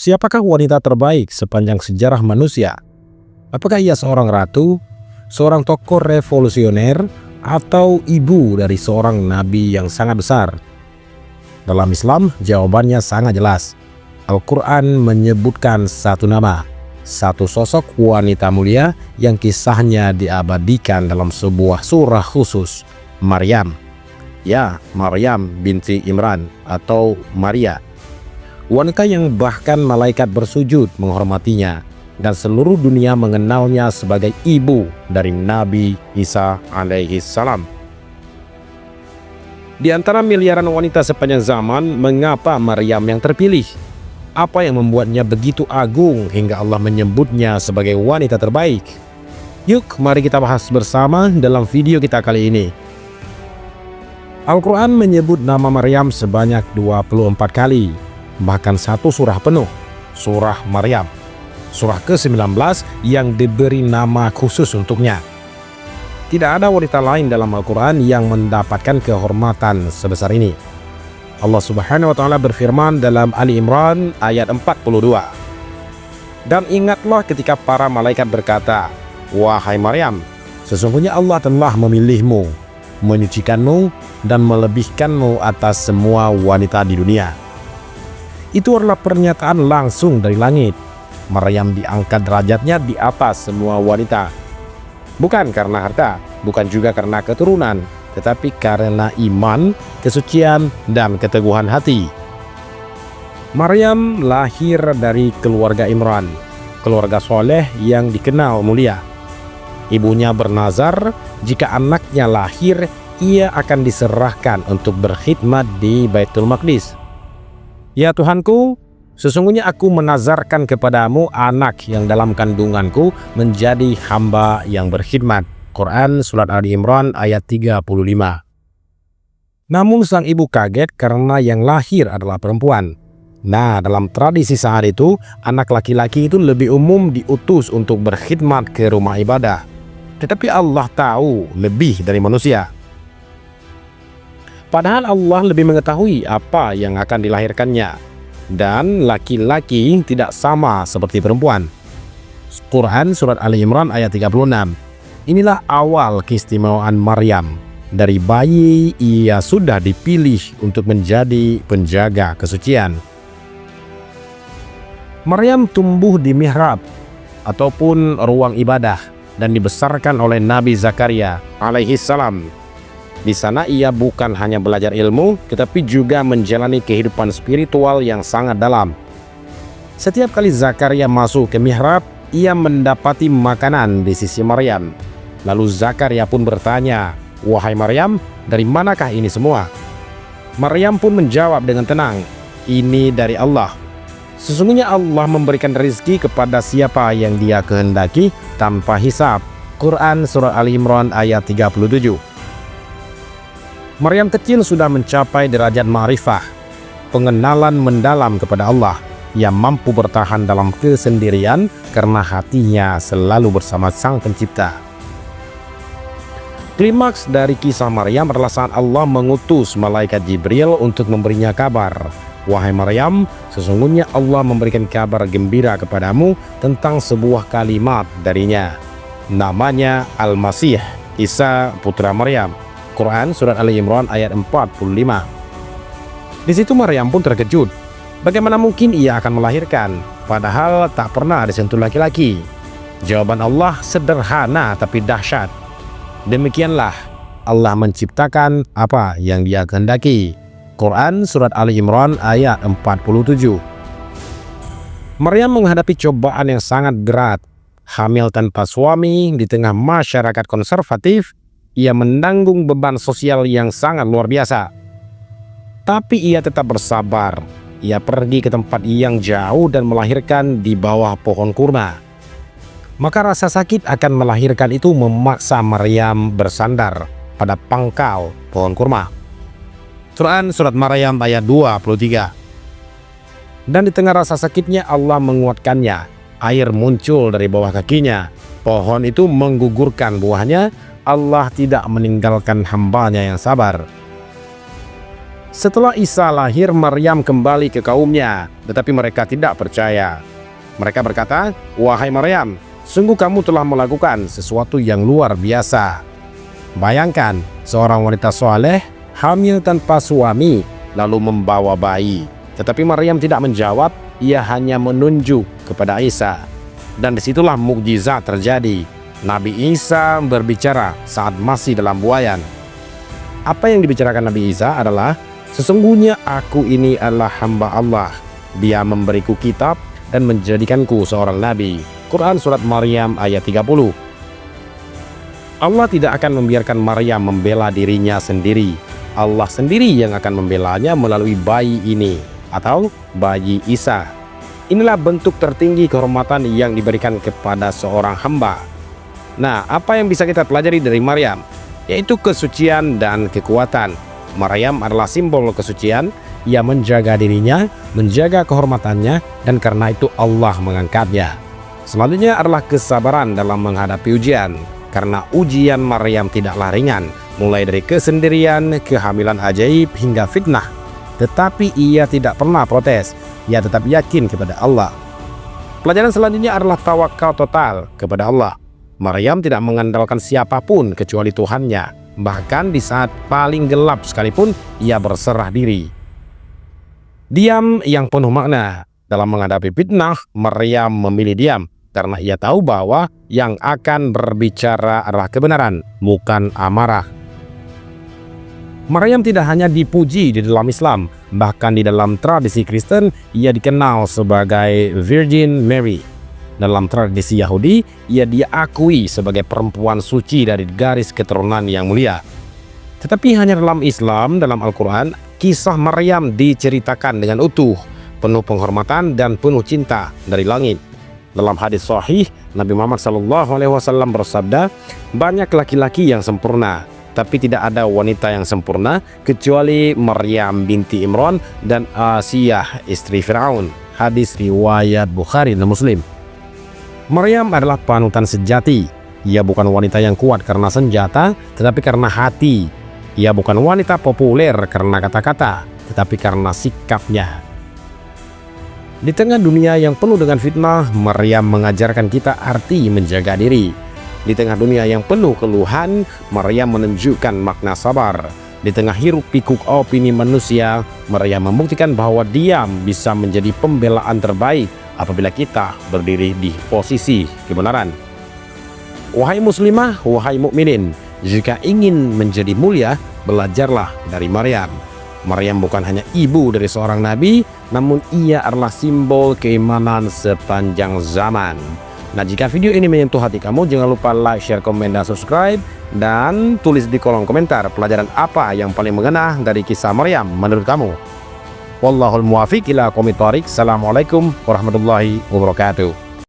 Siapakah wanita terbaik sepanjang sejarah manusia? Apakah ia seorang ratu, seorang tokoh revolusioner, atau ibu dari seorang nabi yang sangat besar? Dalam Islam, jawabannya sangat jelas. Al-Quran menyebutkan satu nama, satu sosok wanita mulia yang kisahnya diabadikan dalam sebuah surah khusus, Maryam. Ya, Maryam binti Imran atau Maria. Wanita yang bahkan malaikat bersujud menghormatinya dan seluruh dunia mengenalnya sebagai ibu dari Nabi Isa alaihi salam. Di antara miliaran wanita sepanjang zaman, mengapa Maryam yang terpilih? Apa yang membuatnya begitu agung hingga Allah menyebutnya sebagai wanita terbaik? Yuk, mari kita bahas bersama dalam video kita kali ini. Al-Quran menyebut nama Maryam sebanyak 24 kali. Bahkan satu surah penuh, surah Maryam, surah ke-19 yang diberi nama khusus untuknya. Tidak ada wanita lain dalam Al-Quran yang mendapatkan kehormatan sebesar ini. Allah Subhanahu wa Ta'ala berfirman dalam Ali Imran ayat 42. Dan ingatlah ketika para malaikat berkata, "Wahai Maryam, sesungguhnya Allah telah memilihmu, menyucikanmu, dan melebihkanmu atas semua wanita di dunia." Itu adalah pernyataan langsung dari langit. Maryam diangkat derajatnya di atas semua wanita. Bukan karena harta, bukan juga karena keturunan, tetapi karena iman, kesucian, dan keteguhan hati. Maryam lahir dari keluarga Imran, keluarga soleh yang dikenal mulia. Ibunya bernazar jika anaknya lahir, ia akan diserahkan untuk berkhidmat di Baitul Maqdis. "Ya Tuhanku, sesungguhnya aku menazarkan kepadamu anak yang dalam kandunganku menjadi hamba yang berkhidmat." Quran Surat Ali Imran ayat 35. Namun sang ibu kaget karena yang lahir adalah perempuan. Nah, dalam tradisi saat itu, anak laki-laki itu lebih umum diutus untuk berkhidmat ke rumah ibadah. Tetapi Allah tahu lebih dari manusia. Padahal Allah lebih mengetahui apa yang akan dilahirkannya. Dan laki-laki tidak sama seperti perempuan. Quran Surat Ali Imran ayat 36. Inilah awal keistimewaan Maryam. Dari bayi ia sudah dipilih untuk menjadi penjaga kesucian. Maryam tumbuh di mihrab ataupun ruang ibadah dan dibesarkan oleh Nabi Zakaria alaihi salam. Di sana ia bukan hanya belajar ilmu, tetapi juga menjalani kehidupan spiritual yang sangat dalam. Setiap kali Zakaria masuk ke mihrab, ia mendapati makanan di sisi Maryam. Lalu Zakaria pun bertanya, "Wahai Maryam, dari manakah ini semua?" Maryam pun menjawab dengan tenang, "Ini dari Allah. Sesungguhnya Allah memberikan rezeki kepada siapa yang Dia kehendaki tanpa hisab." Quran Surah Ali Imran ayat 37. Maryam kecil sudah mencapai derajat ma'rifah, pengenalan mendalam kepada Allah. Ia mampu bertahan dalam kesendirian karena hatinya selalu bersama Sang Pencipta. Klimaks dari kisah Maryam adalah saat Allah mengutus malaikat Jibril untuk memberinya kabar. "Wahai Maryam, sesungguhnya Allah memberikan kabar gembira kepadamu tentang sebuah kalimat darinya. Namanya Al-Masih, Isa putra Maryam." Quran Surat Ali Imran ayat 45. Di situ Maryam pun terkejut. Bagaimana mungkin ia akan melahirkan, padahal tak pernah disentuh laki-laki? Jawaban Allah sederhana tapi dahsyat. Demikianlah Allah menciptakan apa yang Dia kehendaki. Quran Surat Ali Imran ayat 47. Maryam menghadapi cobaan yang sangat berat. Hamil tanpa suami di tengah masyarakat konservatif, ia menanggung beban sosial yang sangat luar biasa. Tapi ia tetap bersabar. Ia pergi ke tempat yang jauh dan melahirkan di bawah pohon kurma. Maka rasa sakit akan melahirkan itu memaksa Maryam bersandar pada pangkal pohon kurma. Quran Surat Maryam ayat 23. Dan di tengah rasa sakitnya Allah menguatkannya. Air muncul dari bawah kakinya. Pohon itu menggugurkan buahnya. Allah tidak meninggalkan hambanya yang sabar. Setelah Isa lahir, Maryam kembali ke kaumnya, tetapi mereka tidak percaya. Mereka berkata, "Wahai Maryam, sungguh kamu telah melakukan sesuatu yang luar biasa. Bayangkan, seorang wanita soleh, hamil tanpa suami, lalu membawa bayi." Tetapi Maryam tidak menjawab, ia hanya menunjuk kepada Isa. Dan disitulah mukjizat terjadi. Nabi Isa berbicara saat masih dalam buayan. Apa yang dibicarakan Nabi Isa adalah, "Sesungguhnya aku ini adalah hamba Allah. Dia memberiku kitab dan menjadikanku seorang nabi." Quran Surat Maryam ayat 30. Allah tidak akan membiarkan Maryam membela dirinya sendiri. Allah sendiri yang akan membelanya melalui bayi ini, atau bayi Isa. Inilah bentuk tertinggi kehormatan yang diberikan kepada seorang hamba. Nah, apa yang bisa kita pelajari dari Maryam? Yaitu kesucian dan kekuatan. Maryam adalah simbol kesucian. Ia menjaga dirinya, menjaga kehormatannya, dan karena itu Allah mengangkatnya. Selanjutnya adalah kesabaran dalam menghadapi ujian. Karena ujian Maryam tidaklah ringan, mulai dari kesendirian, kehamilan ajaib, hingga fitnah. Tetapi ia tidak pernah protes. Ia tetap yakin kepada Allah. Pelajaran selanjutnya adalah tawakal total kepada Allah. Maryam tidak mengandalkan siapapun kecuali Tuhannya. Bahkan di saat paling gelap sekalipun, ia berserah diri. Diam yang penuh makna. Dalam menghadapi fitnah, Maryam memilih diam karena ia tahu bahwa yang akan berbicara adalah kebenaran, bukan amarah. Maryam tidak hanya dipuji di dalam Islam, bahkan di dalam tradisi Kristen, ia dikenal sebagai Virgin Mary. Dalam tradisi Yahudi, ia diakui sebagai perempuan suci dari garis keturunan yang mulia. Tetapi hanya dalam Islam, dalam Al-Quran, kisah Maryam diceritakan dengan utuh, penuh penghormatan dan penuh cinta dari langit. Dalam hadis sahih, Nabi Muhammad SAW bersabda, "Banyak laki-laki yang sempurna, tapi tidak ada wanita yang sempurna kecuali Maryam binti Imran dan Asiyah istri Firaun." Hadis riwayat Bukhari dan Muslim. Maryam adalah panutan sejati. Ia bukan wanita yang kuat karena senjata, tetapi karena hati. Ia bukan wanita populer karena kata-kata, tetapi karena sikapnya. Di tengah dunia yang penuh dengan fitnah, Maryam mengajarkan kita arti menjaga diri. Di tengah dunia yang penuh keluhan, Maryam menunjukkan makna sabar. Di tengah hiruk pikuk opini manusia, Maryam membuktikan bahwa diam bisa menjadi pembelaan terbaik apabila kita berdiri di posisi kebenaran. Wahai muslimah, wahai mukminin, jika ingin menjadi mulia, belajarlah dari Maryam. Maryam bukan hanya ibu dari seorang nabi, namun ia adalah simbol keimanan sepanjang zaman. Nah, jika video ini menyentuh hati kamu, jangan lupa like, share, komen, dan subscribe. Dan tulis di kolom komentar pelajaran apa yang paling mengena dari kisah Maryam menurut kamu. Wallahul muwafiq ila aqwamit thoriq. Assalamualaikum warahmatullahi wabarakatuh.